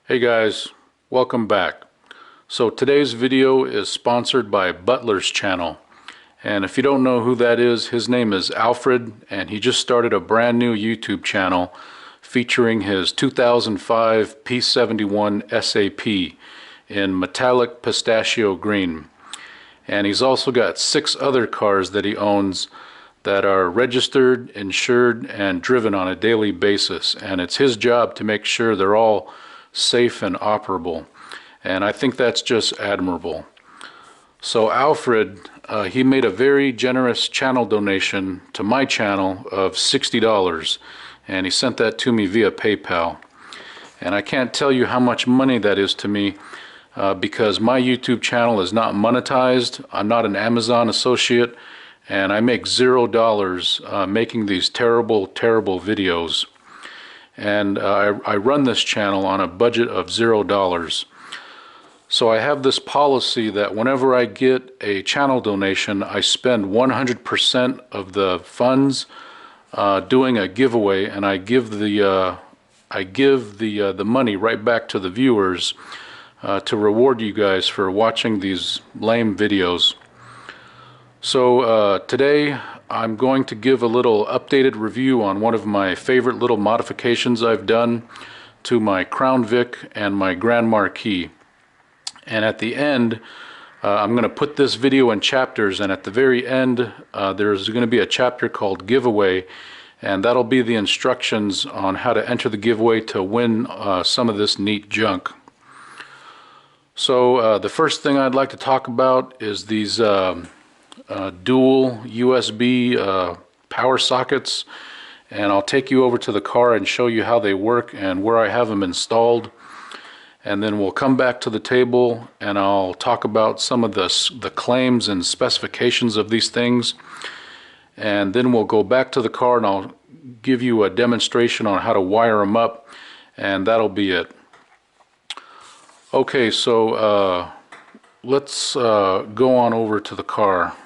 Hey guys, welcome back. So today's video is sponsored by Butler's channel. And if you don't know who that is, his name is Alfred, and he just started a brand new YouTube channel featuring his 2005 P71 SAP in metallic pistachio green. And he's also got 6 other cars that he owns that are registered, insured, and driven on a daily basis. And it's his job to make sure they're all safe and operable. And I think that's just admirable. So Alfred, he made a very generous channel donation to my channel of $60, and he sent that to me via PayPal. And I can't tell you how much money that is to me because my YouTube channel is not monetized. I'm not an Amazon associate, and I make $0 making these terrible videos. And I run this channel on a budget of $0. So I have this policy that whenever I get a channel donation, I spend 100% of the funds doing a giveaway, and I give the money right back to the viewers to reward you guys for watching these lame videos. So today I'm going to give a little updated review on one of my favorite little modifications I've done to my Crown Vic and my Grand Marquis. And at the end, I'm going to put this video in chapters, and at the very end there's going to be a chapter called Giveaway, and that'll be the instructions on how to enter the giveaway to win some of this neat junk. So the first thing I'd like to talk about is these dual USB power sockets, and I'll take you over to the car and show you how they work and where I have them installed. And then we'll come back to the table and I'll talk about some of the claims and specifications of these things. And then we'll go back to the car and I'll give you a demonstration on how to wire them up, and that'll be it. Okay, so let's go on over to the car.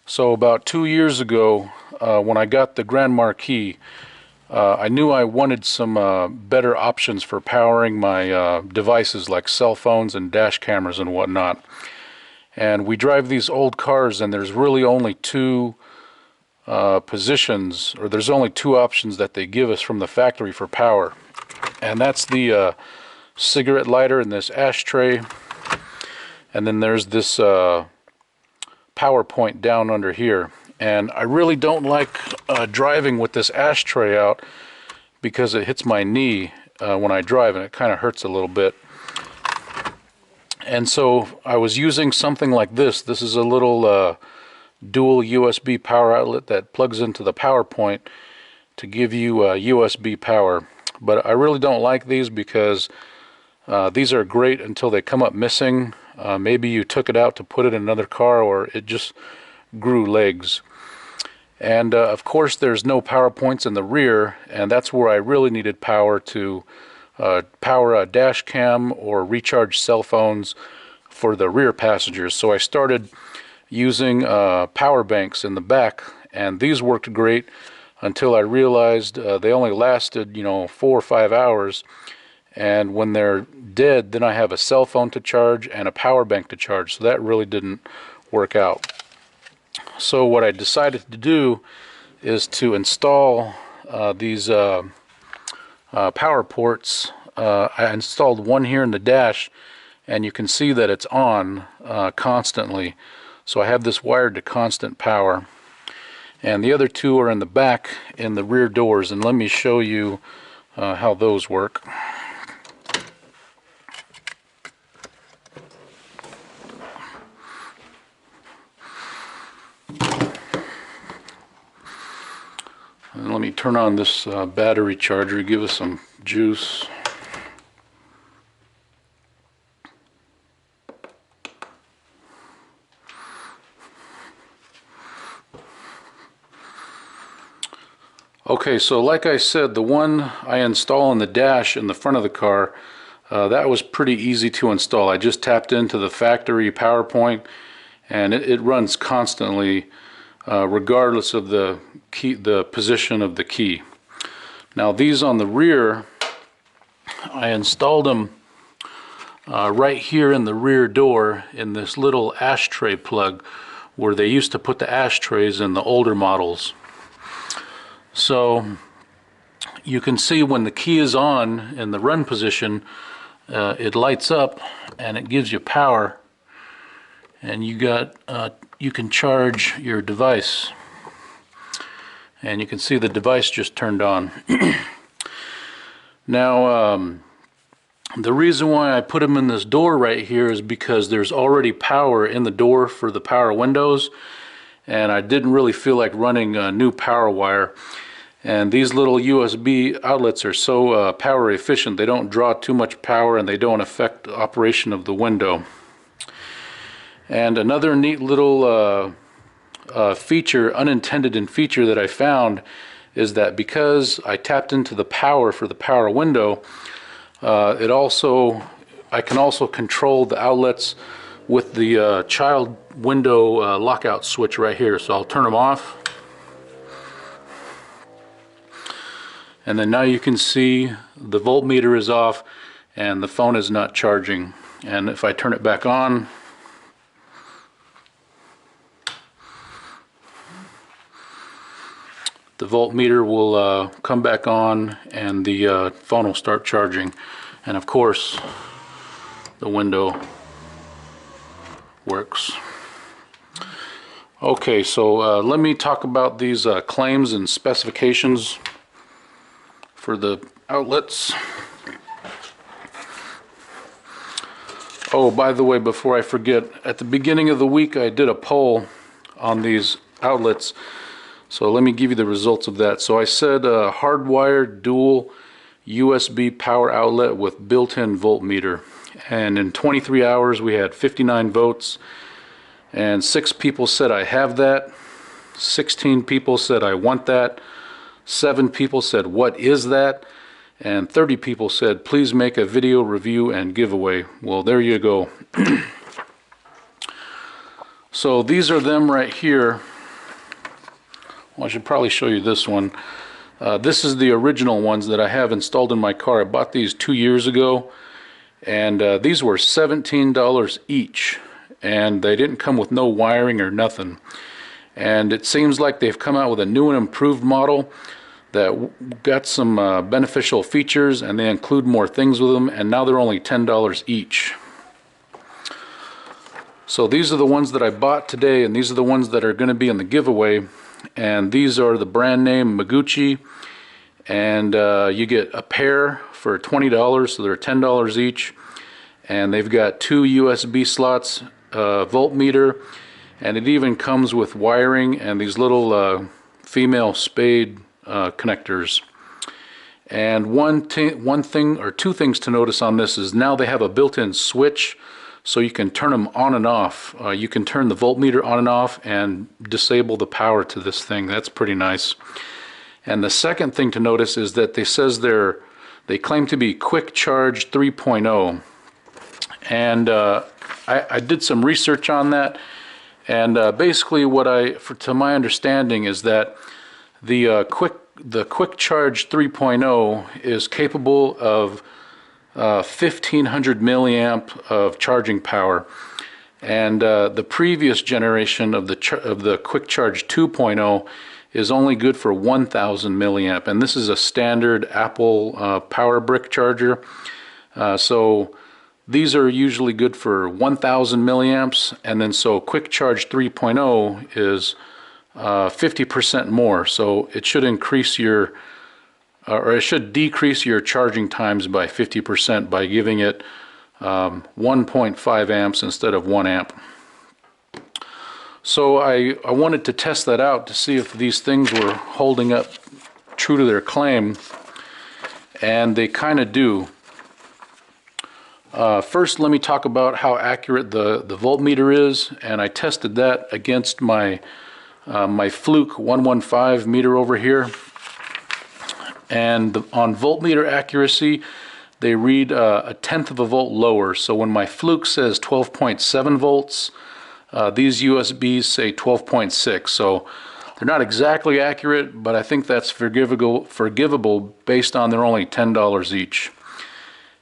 So about 2 years ago, when I got the Grand Marquis, I knew I wanted some better options for powering my devices like cell phones and dash cameras and whatnot. And we drive these old cars, and there's really only two positions, or there's only two options that they give us from the factory for power. And that's the cigarette lighter and this ashtray. And then there's this power point down under here. And I really don't like driving with this ashtray out because it hits my knee when I drive, and it kind of hurts a little bit. And so I was using something like this. This is a little dual USB power outlet that plugs into the power point to give you USB power. But I really don't like these because these are great until they come up missing. Maybe you took it out to put it in another car, or it just grew legs. And of course there's no power points in the rear, and that's where I really needed power to power a dash cam or recharge cell phones for the rear passengers. So I started using power banks in the back, and these worked great until I realized they only lasted 4 or 5 hours. And when they're dead, then I have a cell phone to charge and a power bank to charge, so that really didn't work out. So what I decided to do is to install these power ports. I installed one here in the dash, and you can see that it's on constantly. So I have this wired to constant power. And the other two are in the back in the rear doors, and let me show you how those work. And let me turn on this battery charger, give us some juice. Okay, so like I said, the one I install in the dash in the front of the car, That was pretty easy to install. I just tapped into the factory power point, and it runs constantly, regardless of the position of the key. Now these on the rear, I installed them right here in the rear door in this little ashtray plug where they used to put the ashtrays in the older models. So you can see when the key is on in the run position, it lights up and it gives you power, and you can charge your device, and you can see the device just turned on. Now the reason why I put them in this door right here is because there's already power in the door for the power windows, and I didn't really feel like running a new power wire. And these little USB outlets are so power efficient, they don't draw too much power and they don't affect the operation of the window. And another neat little unintended feature that I found is that because I tapped into the power for the power window, I can also control the outlets with the child window lockout switch right here. So I'll turn them off. And then now you can see the voltmeter is off and the phone is not charging. And if I turn it back on, the voltmeter will come back on and the phone will start charging. And of course, the window works. Okay, so let me talk about these claims and specifications for the outlets. Oh, by the way, before I forget, at the beginning of the week I did a poll on these outlets, so let me give you the results of that. So I said hardwired dual USB power outlet with built-in voltmeter, and in 23 hours we had 59 votes, and 6 people said I have that, 16 people said I want that, 7 people said what is that, and 30 people said please make a video review and giveaway. Well, there you go. So these are them right here. Well, I should probably show you this one. This is the original ones that I have installed in my car. I bought these 2 years ago, and these were $17 each, and they didn't come with no wiring or nothing. And it seems like they've come out with a new and improved model that got some beneficial features, and they include more things with them, and now they're only $10 each. So these are the ones that I bought today, and these are the ones that are going to be in the giveaway. And these are the brand name Marauder, and you get a pair for $20, so they're $10 each. And they've got 2 USB slots, voltmeter, and it even comes with wiring and these little female spade connectors. And one thing or two things to notice on this is now they have a built-in switch, so you can turn them on and off. You can turn the voltmeter on and off and disable the power to this thing. That's pretty nice. And the second thing to notice is that they claim to be quick charge 3.0, and I did some research on that, and basically to my understanding is that the quick charge 3.0 is capable of 1500 milliamp of charging power, and the previous generation of the quick charge 2.0 is only good for 1000 milliamp, and this is a standard Apple power brick charger. So these are usually good for 1000 milliamps, and then so quick charge 3.0 is 50% more, so it should increase your it should decrease your charging times by 50% by giving it 1.5 amps instead of 1 amp. So I wanted to test that out to see if these things were holding up true to their claim, and they kind of do. First, let me talk about how accurate the voltmeter is, and I tested that against my my Fluke 115 meter over here. And on voltmeter accuracy, they read a tenth of a volt lower. So when my Fluke says 12.7 volts, these USBs say 12.6. So they're not exactly accurate, but I think that's forgivable based on they're only $10 each.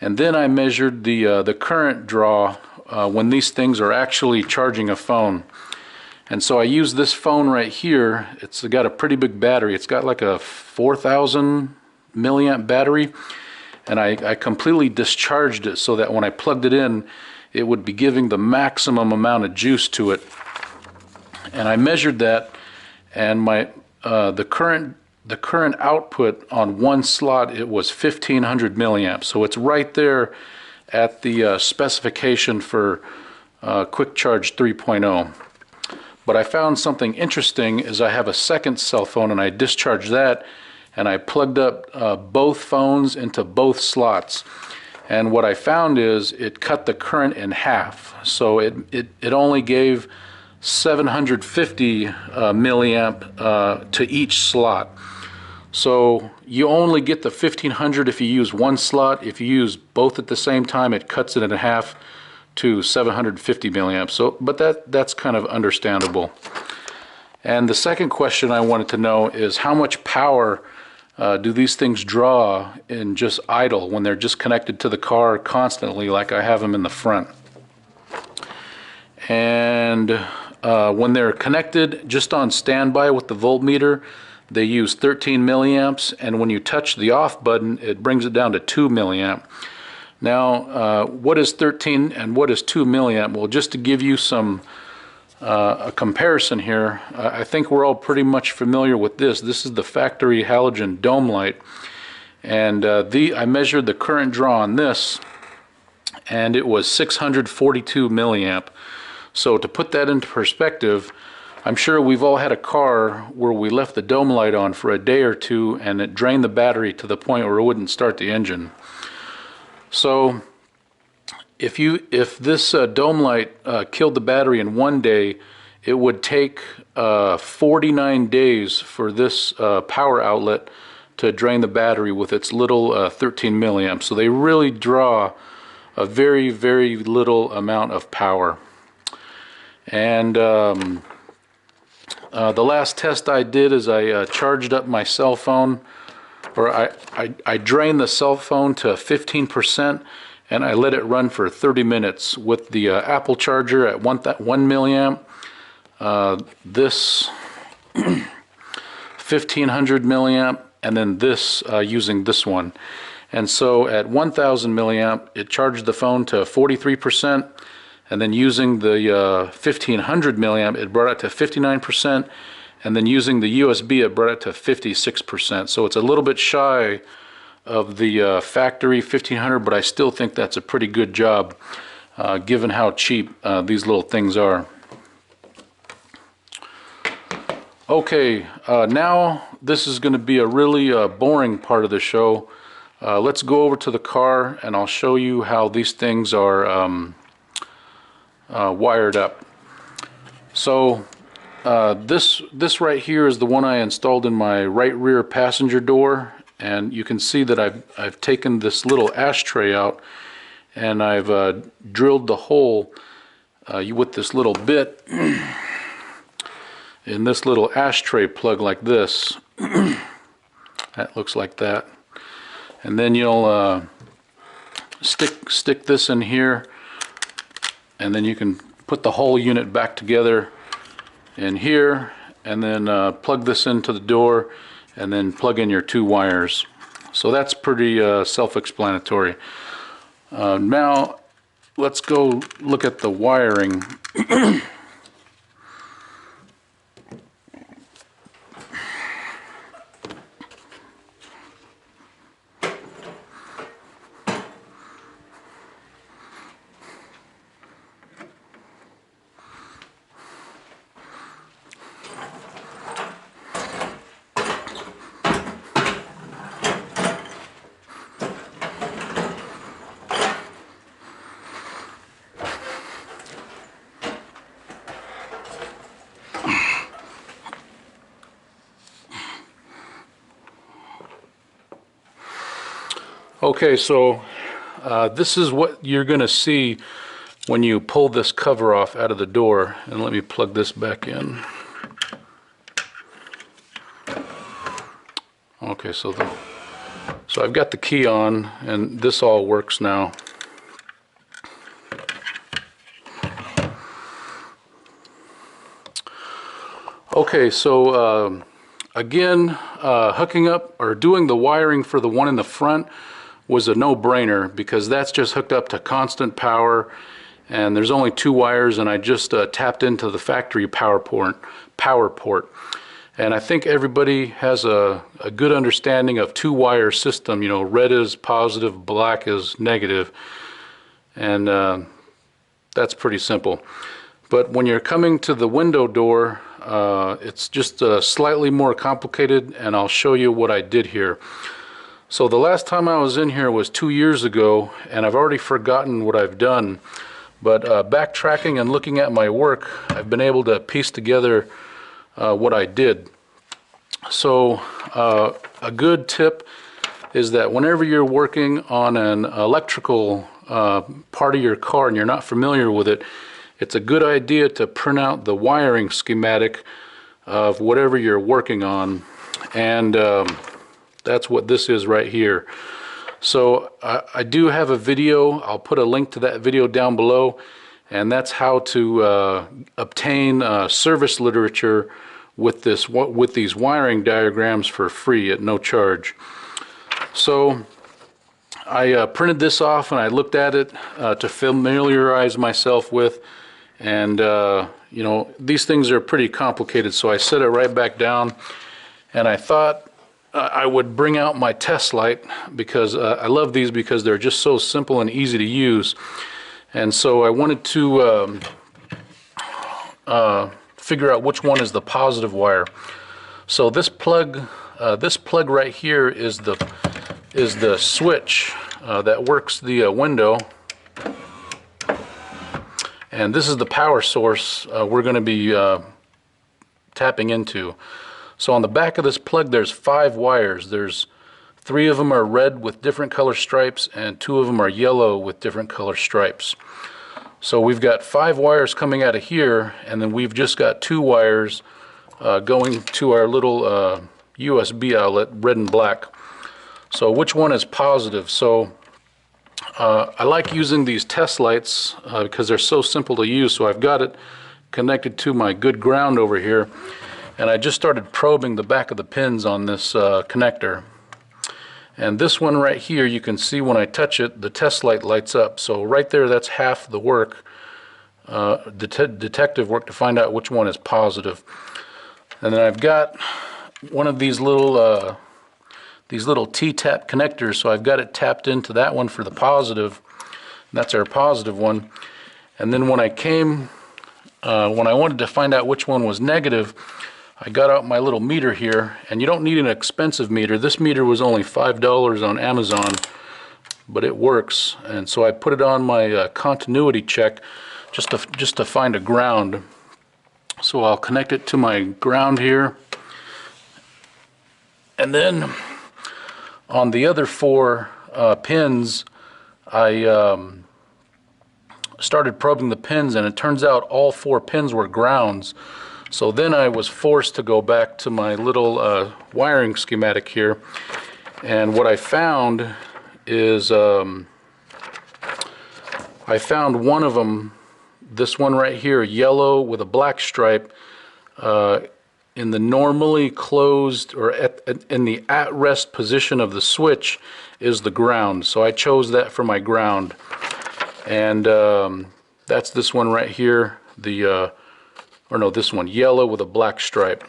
And then I measured the current draw when these things are actually charging a phone. And so I used this phone right here. It's got a pretty big battery. It's got like a 4,000 milliamp battery. And I completely discharged it so that when I plugged it in, it would be giving the maximum amount of juice to it. And I measured that, and my the current output on one slot, it was 1,500 milliamps. So it's right there at the specification for Quick Charge 3.0. But I found something interesting is I have a second cell phone, and I discharged that, and I plugged up both phones into both slots. And what I found is it cut the current in half. So it only gave 750 milliamp to each slot. So you only get the 1,500 if you use one slot. If you use both at the same time, it cuts it in half to 750 milliamps. So, but that's kind of understandable. And the second question I wanted to know is how much power do these things draw in just idle when they're just connected to the car constantly, like I have them in the front. And when they're connected just on standby with the voltmeter, they use 13 milliamps, and when you touch the off button, it brings it down to 2 milliamp. Now, what is 13 and what is 2 milliamp? Well, just to give you some a comparison here, I think we're all pretty much familiar with this. This is the factory halogen dome light, and I measured the current draw on this, and it was 642 milliamp. So to put that into perspective, I'm sure we've all had a car where we left the dome light on for a day or two, and it drained the battery to the point where it wouldn't start the engine. So if this dome light killed the battery in one day, it would take 49 days for this power outlet to drain the battery with its little 13 milliamps. So they really draw a very, very little amount of power. And the last test I did is I charged up my cell phone, or I drained the cell phone to 15%, and I let it run for 30 minutes with the Apple charger at 1 milliamp, this 1500 milliamp, and then this using this one. And so at 1000 milliamp, it charged the phone to 43%, and then using the 1500 milliamp, it brought it to 59%, and then using the USB, it brought it to 56%. So it's a little bit shy of the factory 1500, but I still think that's a pretty good job given how cheap these little things are. Okay, now this is going to be a really boring part of the show. Let's go over to the car, and I'll show you how these things are wired up. So this right here is the one I installed in my right rear passenger door, and you can see that I've taken this little ashtray out, and I've drilled the hole with this little bit in this little ashtray plug like this. That looks like that. And then you'll stick this in here, and then you can put the whole unit back together in here, and then plug this into the door, and then plug in your two wires. So that's pretty self-explanatory. Now let's go look at the wiring. Okay, so this is what you're going to see when you pull this cover off out of the door. And let me plug this back in. Okay, so I've got the key on, and this all works now. Okay, so again, hooking up or doing the wiring for the one in the front was a no-brainer, because that's just hooked up to constant power, and there's only 2 wires, and I just tapped into the factory power port. And I think everybody has a good understanding of 2-wire system. You know, red is positive, black is negative, and that's pretty simple. But when you're coming to the window door, it's just slightly more complicated, and I'll show you what I did here. So the last time I was in here was 2 years ago, and I've already forgotten what I've done. But backtracking and looking at my work, I've been able to piece together what I did. So a good tip is that whenever you're working on an electrical part of your car and you're not familiar with it, it's a good idea to print out the wiring schematic of whatever you're working on, and that's what this is right here. So I do have a video. I'll put a link to that video down below, and that's how to obtain service literature with these wiring diagrams for free at no charge. So I printed this off and I looked at it to familiarize myself with, and you know, these things are pretty complicated, so I set it right back down, and I thought I would bring out my test light, because I love these because they're just so simple and easy to use. And so I wanted to figure out which one is the positive wire. So this plug right here is the switch that works the window, and this is the power source we're going to be tapping into. So on the back of this plug there's 5 wires. There's 3 of them are red with different color stripes, and 2 of them are yellow with different color stripes. So we've got 5 wires coming out of here, and then we've just got 2 wires going to our little USB outlet, red and black. So which one is positive? So I like using these test lights because they're so simple to use. So I've got it connected to my good ground over here, and I just started probing the back of the pins on this connector. And this one right here, you can see when I touch it, the test light lights up. So right there, that's half the work, detective work, to find out which one is positive. And then I've got one of these little T-tap connectors, so I've got it tapped into that one for the positive. That's our positive one. And then when I wanted to find out which one was negative, I got out my little meter here, and you don't need an expensive meter. This meter was only $5 on Amazon, but it works. And so I put it on my continuity check just to find a ground. So I'll connect it to my ground here, and then on the other 4 pins, I started probing the pins, and it turns out all 4 pins were grounds. So then I was forced to go back to my little wiring schematic here, and what I found is I found one of them, this one right here, yellow with a black stripe, in the normally closed, or in the at-rest position of the switch, is the ground. So I chose that for my ground, and that's this one right here, this one, yellow with a black stripe.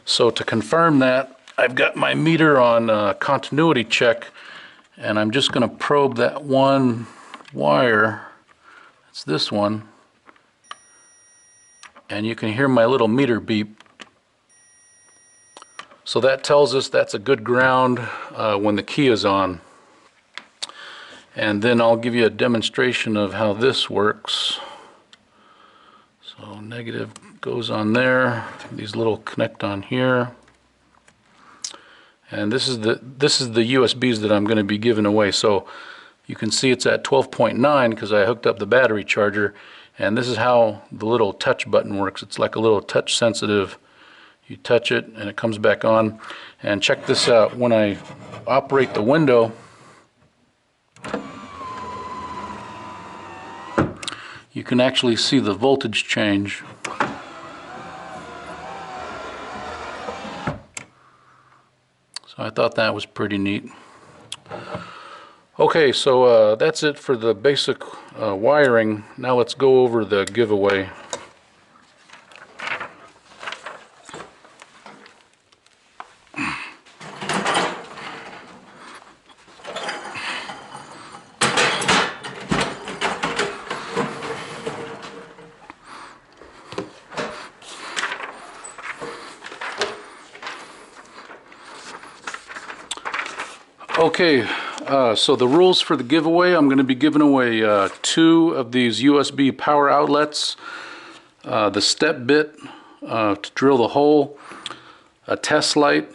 So to confirm that, I've got my meter on continuity check, and I'm just going to probe that one wire. It's this one, and you can hear my little meter beep. So that tells us that's a good ground when the key is on. And then I'll give you a demonstration of how this works. So negative goes on there, these little connect on here, and this is the USBs that I'm going to be giving away. So You can see it's at 12.9 because I hooked up the battery charger, and this is how the little touch button works. It's like a little touch sensitive. You touch it and it comes back on. And check this out, when I operate the window, you can actually see the voltage change. So I thought that was pretty neat. Okay, so that's it for the basic wiring. Now let's go over the giveaway. Okay, so the rules for the giveaway: I'm going to be giving away 2 of these USB power outlets, the step bit to drill the hole, a test light,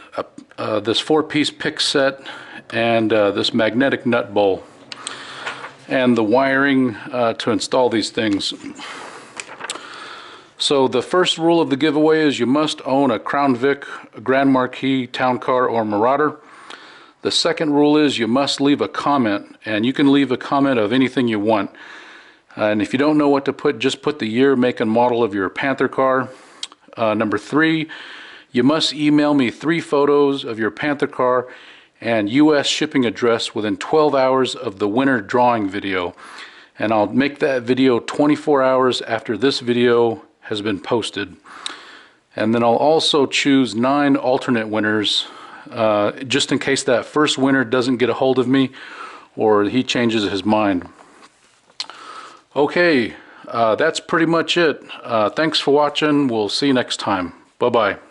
this 4-piece pick set, and this magnetic nut bowl, and the wiring to install these things. So the first rule of the giveaway is you must own a Crown Vic, a Grand Marquis, Town Car, or Marauder. The second rule is you must leave a comment, and you can leave a comment of anything you want. And if you don't know what to put, just put the year, make, and model of your Panther car. Number 3, you must email me 3 photos of your Panther car and US shipping address within 12 hours of the winner drawing video. And I'll make that video 24 hours after this video has been posted. And then I'll also choose 9 alternate winners, just in case that first winner doesn't get a hold of me or he changes his mind. Okay, that's pretty much it. Thanks for watching. We'll see you next time. Bye-bye.